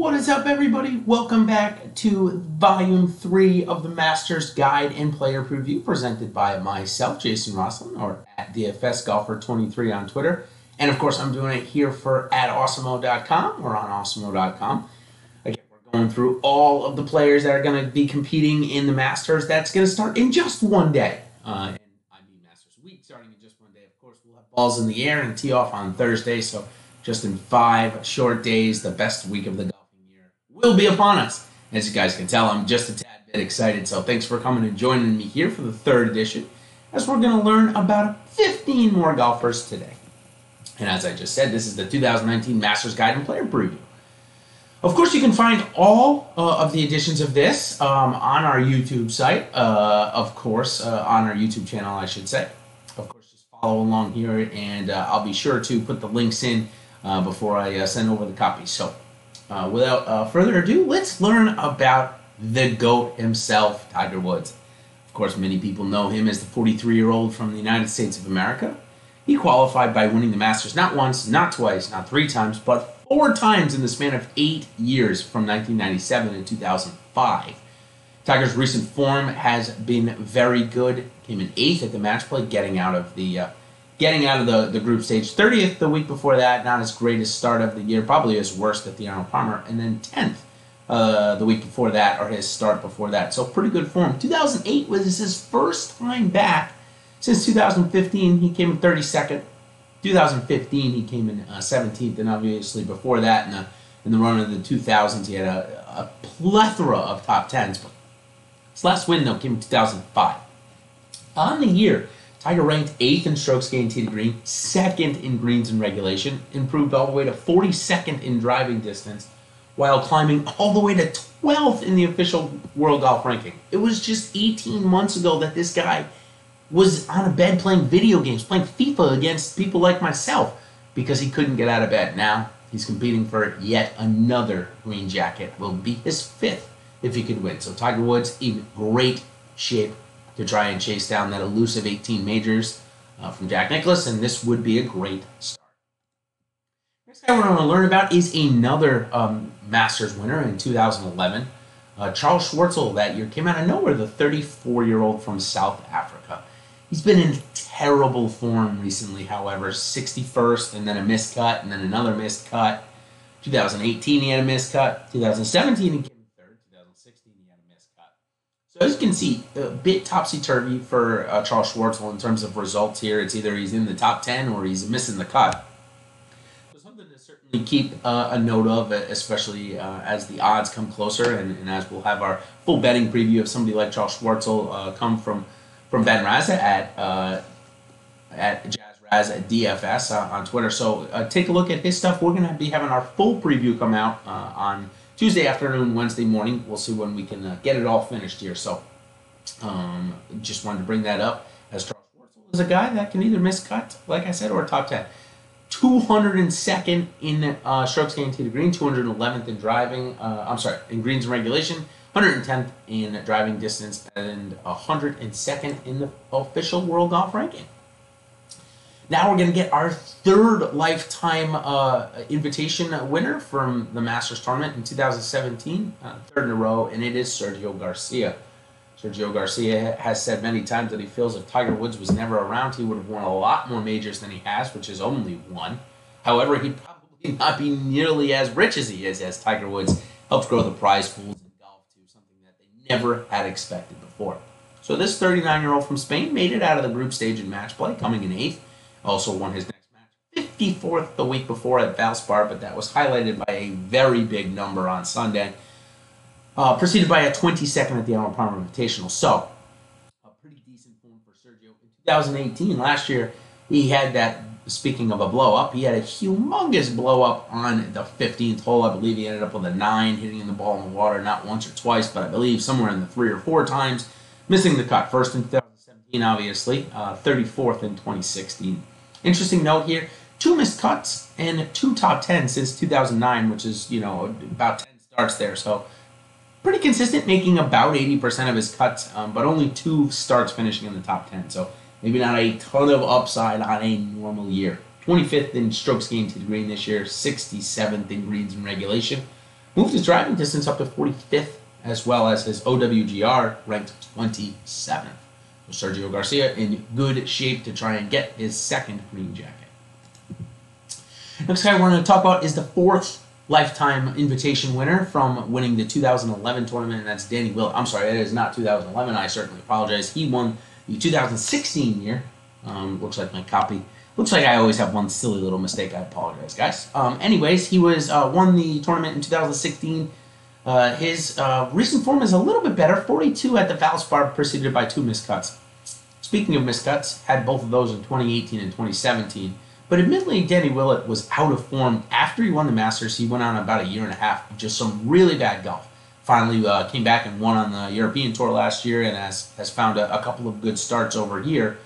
What is up, everybody? Welcome back to Volume 3 of the Masters Guide and Player Preview presented by myself, Jason Rosslin, or at DFS Golfer23 on Twitter. And of course, I'm doing it here for at Awesemo.com or on Awesemo.com. Again, we're going through all of the players that are going to be competing in the Masters. That's going to start in just one day. And I mean Masters Week starting in just one day. Of course, we'll have balls in the air and tee off on Thursday. So just in 5 short days, the best week of the will be upon us. As you guys can tell, I'm just a tad bit excited, so thanks for coming and joining me here for the 3rd edition, as we're going to learn about 15 more golfers today. And as I just said, this is the 2019 Masters Guide and Player Preview. Of course, you can find all of the editions of this on our YouTube site, on our YouTube channel, I should say. Of course, just follow along here, and I'll be sure to put the links in before I send over the copies. So, without further ado, let's learn about the GOAT himself, Tiger Woods. Of course, many people know him as the 43-year-old from the United States of America. He qualified by winning the Masters not once, not twice, not 3 times, but 4 times in the span of 8 years from 1997 to 2005. Tiger's recent form has been very good. Came in 8th at the match play, getting out of the group stage. 30th the week before that, not his greatest start of the year, probably his worst at the Arnold Palmer, and then 10th the week before that, or his start before that. So pretty good form. 2008 was his first time back since 2015. He came in 32nd. 2015 he came in 17th, and obviously before that in the run of the 2000s he had a plethora of top 10s. But his last win though came in 2005. On the year, Tiger ranked 8th in strokes gained tee to green, 2nd in greens in regulation, improved all the way to 42nd in driving distance, while climbing all the way to 12th in the official World Golf Ranking. It was just 18 months ago that this guy was on a bed playing video games, playing FIFA against people like myself, because he couldn't get out of bed. Now he's competing for yet another green jacket. Will be his 5th if he could win. So Tiger Woods in great shape to try and chase down that elusive 18 majors from Jack Nicklaus, and this would be a great start. Next guy we're going to learn about is another Masters winner in 2011. Charles Schwartzel that year came out of nowhere, the 34-year-old from South Africa. He's been in terrible form recently, however. 61st, and then a missed cut, and then another missed cut. 2018 he had a missed cut. 2017 he came 3rd. 2016 he had a missed cut. So as you can see, a bit topsy-turvy for Charles Schwartzel in terms of results here. It's either he's in the top 10 or he's missing the cut. So something to certainly keep a note of, especially as the odds come closer, and as we'll have our full betting preview of somebody like Charles Schwartzel come from Ben Raza at JazzRaz at DFS on Twitter. So take a look at his stuff. We're going to be having our full preview come out on Tuesday afternoon, Wednesday morning. We'll see when we can get it all finished here. So just wanted to bring that up, as Charles Schwartzel is a guy that can either miss cut, like I said, or top 10. 202nd in strokes gained tee to green, 211th in driving. In greens and regulation, 110th in driving distance, and 102nd in the official World Golf Ranking. Now we're going to get our 3rd lifetime invitation winner from the Masters tournament in 2017, 3rd in a row, and it is Sergio Garcia. Sergio Garcia has said many times that he feels if Tiger Woods was never around, he would have won a lot more majors than he has, which is only 1. However, he'd probably not be nearly as rich as he is, as Tiger Woods helped grow the prize pools in golf to something that they never had expected before. So this 39-year-old from Spain made it out of the group stage in match play, coming in 8th. Also won his next match, 54th the week before at Valspar, but that was highlighted by a very big number on Sunday. Preceded by a 22nd at the Arnold Palmer Invitational. So, a pretty decent form for Sergio. In 2018, last year, he had that, speaking of a blow-up, he had a humongous blow-up on the 15th hole. I believe he ended up with a 9, hitting the ball in the water not once or twice, but I believe somewhere in the 3 or 4 times, missing the cut. First in 2017, obviously, 34th in 2016. Interesting note here, 2 missed cuts and 2 top 10 since 2009, which is, about 10 starts there. So, pretty consistent, making about 80% of his cuts, but only 2 starts finishing in the top 10. So maybe not a ton of upside on a normal year. 25th in strokes gained to the green this year, 67th in greens in regulation. Moved his driving distance up to 45th, as well as his OWGR ranked 27th. So Sergio Garcia in good shape to try and get his second green jacket. Next guy we're going to talk about is the fourth lifetime invitation winner from winning the 2011 tournament, and that's Danny Willett. I'm sorry, it is not 2011. I certainly apologize. He won the 2016 year. Looks like my copy. Looks like I always have one silly little mistake. I apologize, guys. Anyways, he won the tournament in 2016. His recent form is a little bit better. 42 at the Valspar, preceded by 2 missed cuts. Speaking of missed cuts, had both of those in 2018 and 2017. But admittedly, Danny Willett was out of form after he won the Masters. He went on about a year and a half of just some really bad golf. Finally came back and won on the European Tour last year, and has found a couple of good starts over here,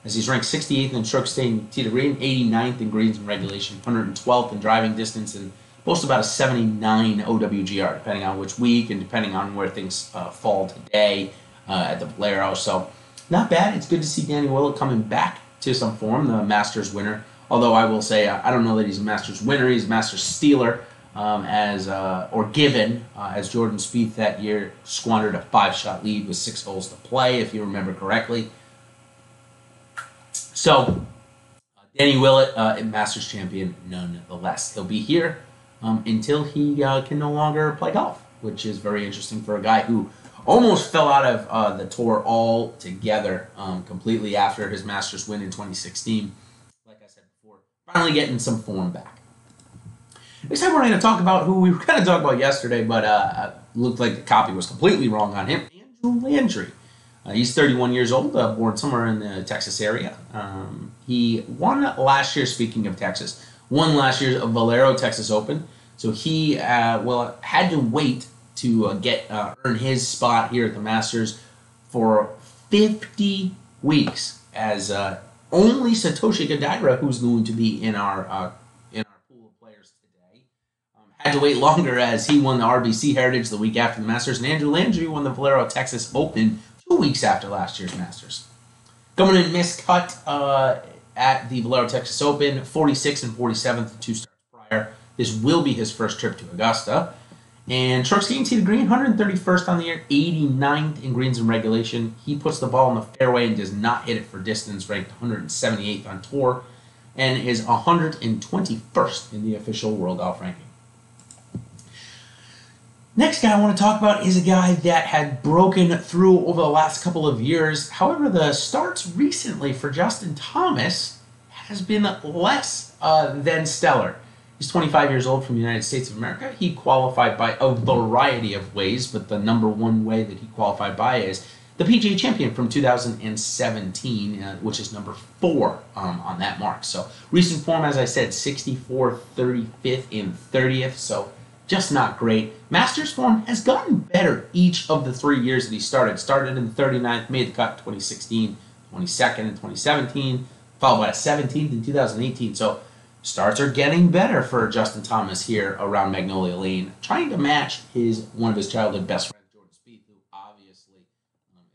as he's ranked 68th in strokes staying tee to green, 89th in greens and regulation, 112th in driving distance, and boasts about a 79 OWGR, depending on which week and depending on where things fall today at the Valero. So not bad. It's good to see Danny Willett coming back to some form, the Masters winner. Although I will say, I don't know that he's a Masters winner. He's a Masters stealer, as Jordan Spieth that year squandered a 5-shot lead with 6 holes to play, if you remember correctly. So, Danny Willett, Masters champion nonetheless. He'll be here until he can no longer play golf, which is very interesting for a guy who almost fell out of the tour altogether completely after his Masters win in 2016. Finally getting some form back. Next time we're going to talk about who we were going to talk about yesterday, but looked like the copy was completely wrong on him, Andrew Landry. He's 31 years old, born somewhere in the Texas area. He won last year, speaking of Texas, won last year's Valero Texas Open. So he had to wait to earn his spot here at the Masters for 50 weeks, as only Satoshi Kodaira, who's going to be in our pool of players today, had to wait longer, as he won the RBC Heritage the week after the Masters, and Andrew Landry won the Valero Texas Open 2 weeks after last year's Masters. Coming in miscut at the Valero Texas Open, 46th and 47th, the 2 starts prior. This will be his first trip to Augusta. And strokes gained tee to green, 131st on the year, 89th in greens and regulation. He puts the ball in the fairway and does not hit it for distance, ranked 178th on tour, and is 121st in the official World Golf Ranking. Next guy I want to talk about is a guy that had broken through over the last couple of years. However, the starts recently for Justin Thomas has been less than stellar. He's 25 years old from the United States of America. He qualified by a variety of ways, but the number one way that he qualified by is the PGA champion from 2017, which is number 4 on that mark. So recent form, as I said, 64th, 35th, and 30th, so just not great. Masters form has gotten better each of the 3 years that he started. Started in the 39th, made the cut in 2016, 22nd in 2017, followed by a 17th in 2018. So starts are getting better for Justin Thomas here around Magnolia Lane, trying to match one of his childhood best friends, Jordan Spieth, who obviously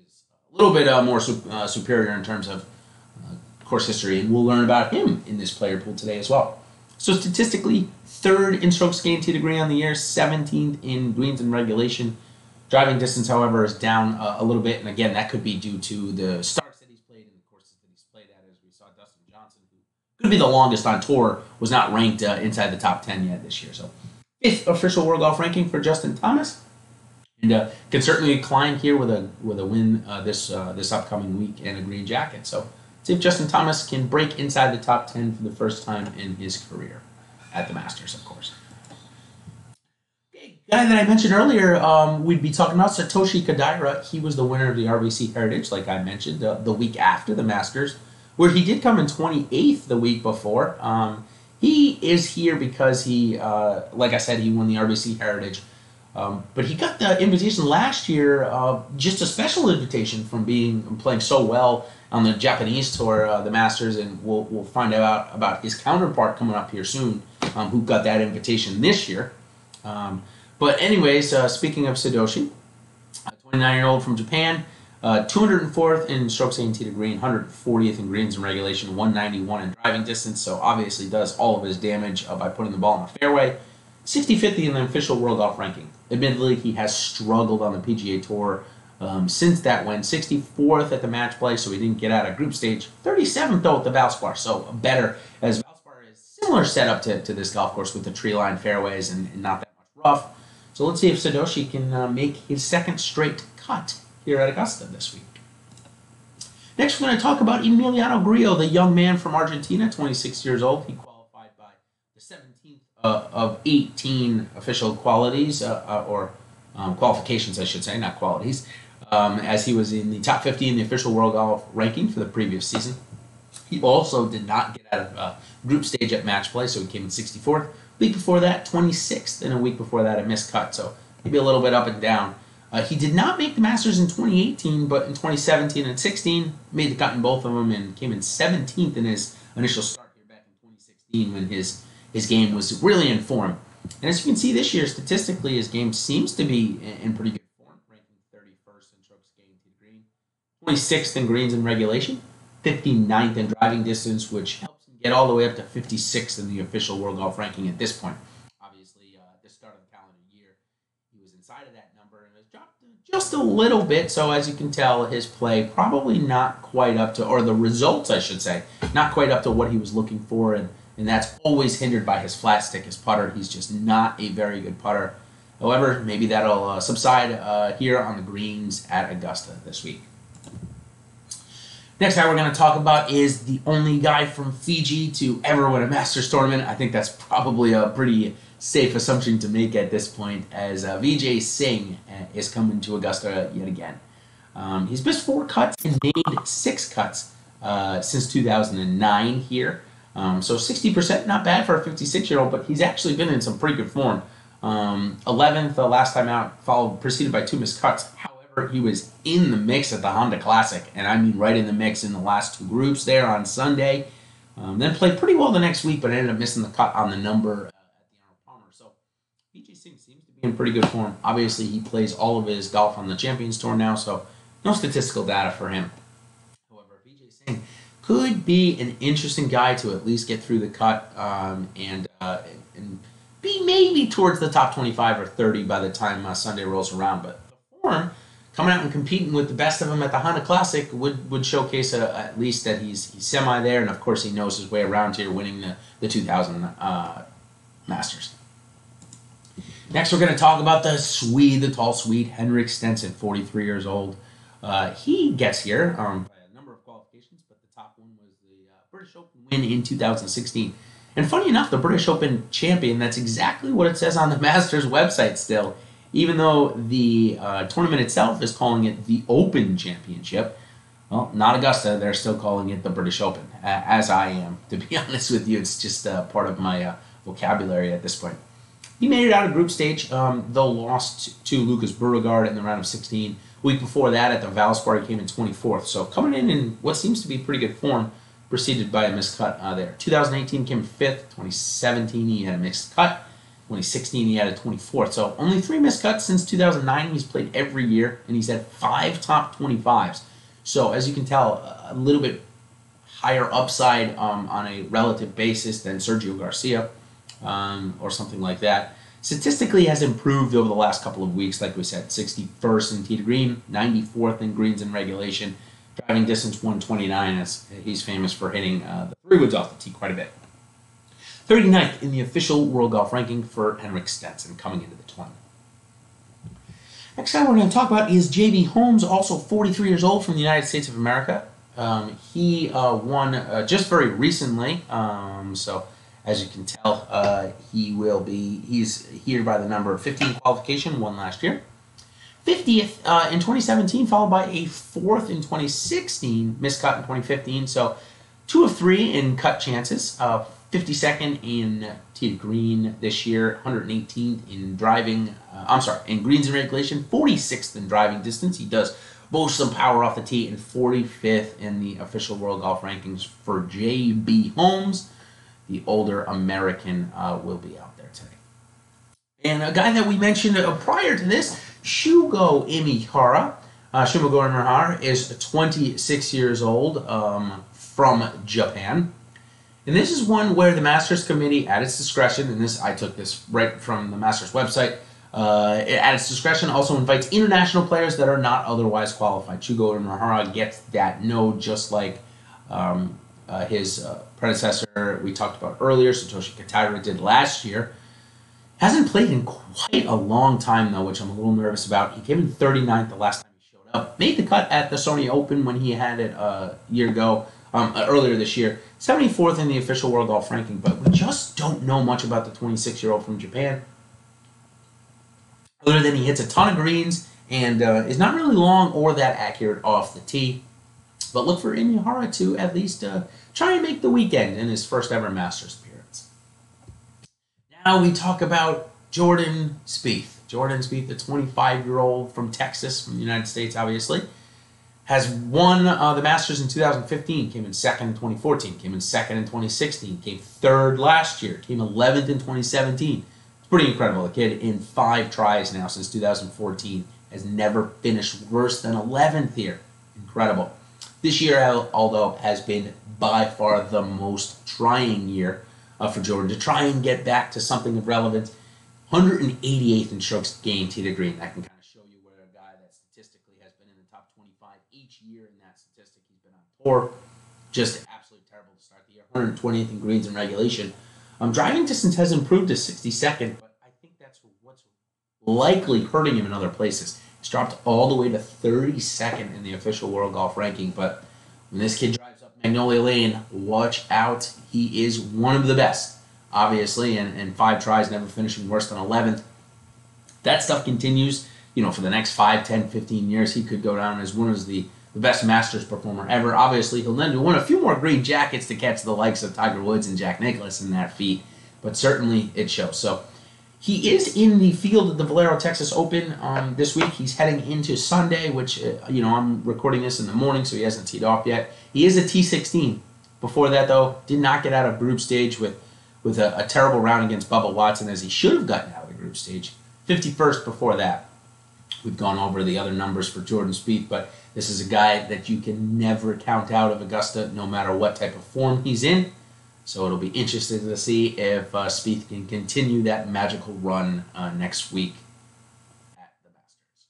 is a little bit more superior in terms of course history, and we'll learn about him in this player pool today as well. So statistically, 3rd in strokes gained tee to green on the year, 17th in greens and regulation. Driving distance, however, is down a little bit, and again, that could be due to the starts that he's played and the courses that he's played at, as we saw Dustin Johnson, who could be the longest on tour, was not ranked inside the top 10 yet this year. So 5th official World Golf Ranking for Justin Thomas, and can certainly climb here with a win this upcoming week and a green jacket. So see if Justin Thomas can break inside the top 10 for the first time in his career at the Masters, of course. Okay, guy that I mentioned earlier, we'd be talking about Satoshi Kodaira. He was the winner of the RBC Heritage, like I mentioned, the week after the Masters, where he did come in 28th the week before. He is here because he, like I said, he won the RBC Heritage. But he got the invitation last year, just a special invitation from playing so well on the Japanese tour, the Masters, and we'll find out about his counterpart coming up here soon, who got that invitation this year. But anyways, speaking of Satoshi, a 29-year-old from Japan, 204th in strokes gained tee to green, 140th in greens and regulation, 191 in driving distance, so obviously does all of his damage by putting the ball in the fairway. 65th in the official World Golf Ranking. Admittedly, he has struggled on the PGA Tour since that win. 64th at the match play, so he didn't get out of group stage. 37th, though, at the Valspar, so better, as Valspar is similar setup to this golf course with the tree-lined fairways and not that much rough. So let's see if Sadoshi can make his second straight cut here at Augusta this week. Next, we're going to talk about Emiliano Grillo, the young man from Argentina, 26 years old. He qualified by the 17th of 18 official qualities, qualifications, I should say, not qualities, as he was in the top 50 in the official World Golf Ranking for the previous season. He also did not get out of group stage at match play, so he came in 64th. Week before that, 26th, and a week before that, a missed cut, so maybe a little bit up and down. He did not make the Masters in 2018, but in 2017 and 16, made the cut in both of them and came in 17th in his initial start here back in 2016 when his game was really in form. And as you can see this year, statistically, his game seems to be in pretty good form, ranking 31st in strokes gained to the green, 26th in greens in regulation, 59th in driving distance, which helps him get all the way up to 56th in the official World Golf Ranking at this point. Obviously, at the start of the calendar year, he was inside of that number and has dropped just a little bit. So as you can tell, his play probably not quite up to, or the results, I should say, not quite up to what he was looking for, and that's always hindered by his flat stick, his putter. He's just not a very good putter. However, maybe that'll subside here on the greens at Augusta this week. Next guy we're going to talk about is the only guy from Fiji to ever win a Masters tournament. I think that's probably a pretty safe assumption to make at this point, as Vijay Singh is coming to Augusta yet again. He's missed 4 cuts and made 6 cuts since 2009 here. So 60%, not bad for a 56-year-old, but he's actually been in some pretty good form. 11th last time out, preceded by 2 missed cuts. However, he was in the mix at the Honda Classic, and I mean right in the mix in the last 2 groups there on Sunday. Then played pretty well the next week, but ended up missing the cut on the number at the Arnold Palmer. So Vijay Singh seems to be in pretty good form. Obviously, he plays all of his golf on the Champions Tour now, so no statistical data for him. However, Vijay Singh could be an interesting guy to at least get through the cut and be maybe towards the top 25 or 30 by the time Sunday rolls around. But the form, coming out and competing with the best of them at the Honda Classic, would showcase at least that he's semi there, and of course he knows his way around here, winning the 2000 Masters. Next, we're going to talk about the Swede, the tall Swede, Henrik Stenson, 43 years old. He gets here by a number of qualifications, but the top one was the British Open win in 2016. And funny enough, the British Open champion, that's exactly what it says on the Masters website still, even though the tournament itself is calling it the Open Championship. Well, not Augusta, they're still calling it the British Open, as I am. To be honest with you, it's just part of my vocabulary at this point. He made it out of group stage, though lost to Lucas Beauregard in the round of 16. A week before that at the Valspar, he came in 24th. So coming in what seems to be pretty good form, preceded by a missed cut there. 2018 came 5th. 2017 he had a missed cut. 2016 he had a 24th. So only 3 missed cuts since 2009. He's played every year, and he's had 5 top 25s. So as you can tell, a little bit higher upside on a relative basis than Sergio Garcia or something like that. Statistically has improved over the last couple of weeks, like we said, 61st in tee to green, 94th in greens in regulation, driving distance 129, as he's famous for hitting the 3 woods off the tee quite a bit. 39th in the official World Golf Ranking for Henrik Stenson coming into the tournament. Next guy we're going to talk about is J.B. Holmes, also 43 years old from the United States of America. He won just very recently, so as you can tell, he's here by the number 15 qualification, won last year. 50th in 2017, followed by a 4th in 2016, missed cut in 2015. So 2 of 3 in cut chances. 52nd in tee to green this year, 118th in driving. In greens in regulation, 46th in driving distance. He does boast some power off the tee, and 45th in the official World Golf Rankings for J.B. Holmes. The older American will be out there today. And a guy that we mentioned prior to this, Shugo Imihara. Shugo Imihara is 26 years old from Japan. And this is one where the Masters Committee, at its discretion, and I took this right from the Masters website, at its discretion also invites international players that are not otherwise qualified. Shugo Uemura gets that no, just like his predecessor we talked about earlier, Satoshi Kotaira, did last year. Hasn't played in quite a long time, though, which I'm a little nervous about. He came in 39th the last time he showed up. Made the cut at the Sony Open when he had it a year ago, earlier this year. 74th in the official world golf ranking, but we just don't know much about the 26-year-old from Japan. Other than he hits a ton of greens and is not really long or that accurate off the tee. But look for Uemura to at least try and make the weekend in his first ever Masters appearance. Now we talk about Jordan Spieth. Jordan Spieth, the 25-year-old from Texas, from the United States, obviously, has won the Masters in 2015, came in second in 2014, came in second in 2016, came third last year, came 11th in 2017. It's pretty incredible. The kid, in 5 tries now since 2014, has never finished worse than 11th here. Incredible. This year, although, has been by far the most trying year for Jordan to try and get back to something of relevance. 188th in strokes gained tee to green. That can kind of show you where a guy that statistically has been in the top 25 each year in that statistic he's been on tour. Just absolutely terrible to start the year. 120th in greens in regulation. Driving distance has improved to 62nd, but I think that's what's likely hurting him in other places. He's dropped all the way to 32nd in the official world golf ranking, but when this kid drives up Magnolia Lane, watch out. He is one of the best, obviously, and 5 tries, never finishing worse than 11th. That stuff continues, for the next 5, 10, 15 years. He could go down as one of the best Masters performer ever. Obviously, he'll then win a few more green jackets to catch the likes of Tiger Woods and Jack Nicklaus in that feat, but certainly it shows. So he is in the field at the Valero Texas Open this week. He's heading into Sunday, which, I'm recording this in the morning, so he hasn't teed off yet. He is a T16. Before that, though, did not get out of group stage with a terrible round against Bubba Watson, as he should have gotten out of the group stage. 51st before that. We've gone over the other numbers for Jordan Spieth, but this is a guy that you can never count out of Augusta, no matter what type of form he's in. So it'll be interesting to see if Spieth can continue that magical run next week at the Masters.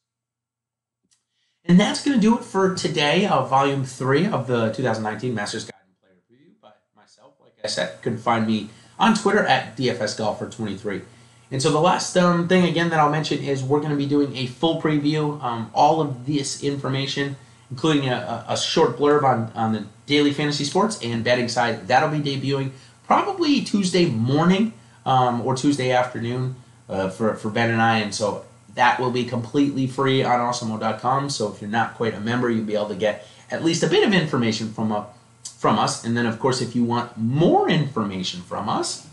And that's going to do it for today, Volume 3 of the 2019 Masters Guide and Player Preview by myself. Like I said, you can find me on Twitter at DFSGolfer23. And so the last thing, again, that I'll mention is we're going to be doing a full preview. All of this information, including a short blurb on the daily fantasy sports and betting side, that'll be debuting probably Tuesday morning or Tuesday afternoon for Ben and I. And so that will be completely free on awesemo.com. So if you're not quite a member, you'll be able to get at least a bit of information from us. And then, of course, if you want more information from us,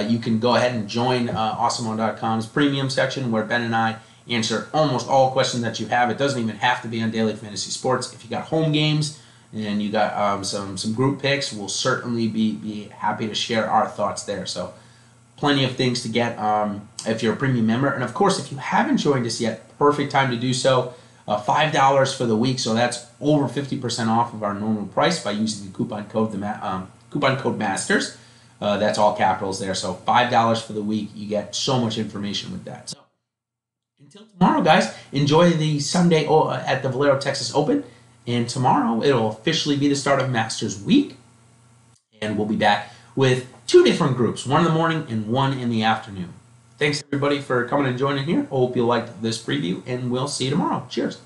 you can go ahead and join awesemo.com's premium section, where Ben and I answer almost all questions that you have. It doesn't even have to be on daily fantasy sports. If you got home games and you got some group picks, we'll certainly be happy to share our thoughts there. So plenty of things to get if you're a premium member. And of course, if you haven't joined us yet, perfect time to do so. $5 for the week, so that's over 50% off of our normal price by using the coupon code MASTERS. That's all capitals there. So $5 for the week. You get so much information with that. So until tomorrow, guys, enjoy the Sunday at the Valero Texas Open. And tomorrow, it'll officially be the start of Masters Week. And we'll be back with 2 different groups, one in the morning and one in the afternoon. Thanks, everybody, for coming and joining here. Hope you liked this preview, and we'll see you tomorrow. Cheers.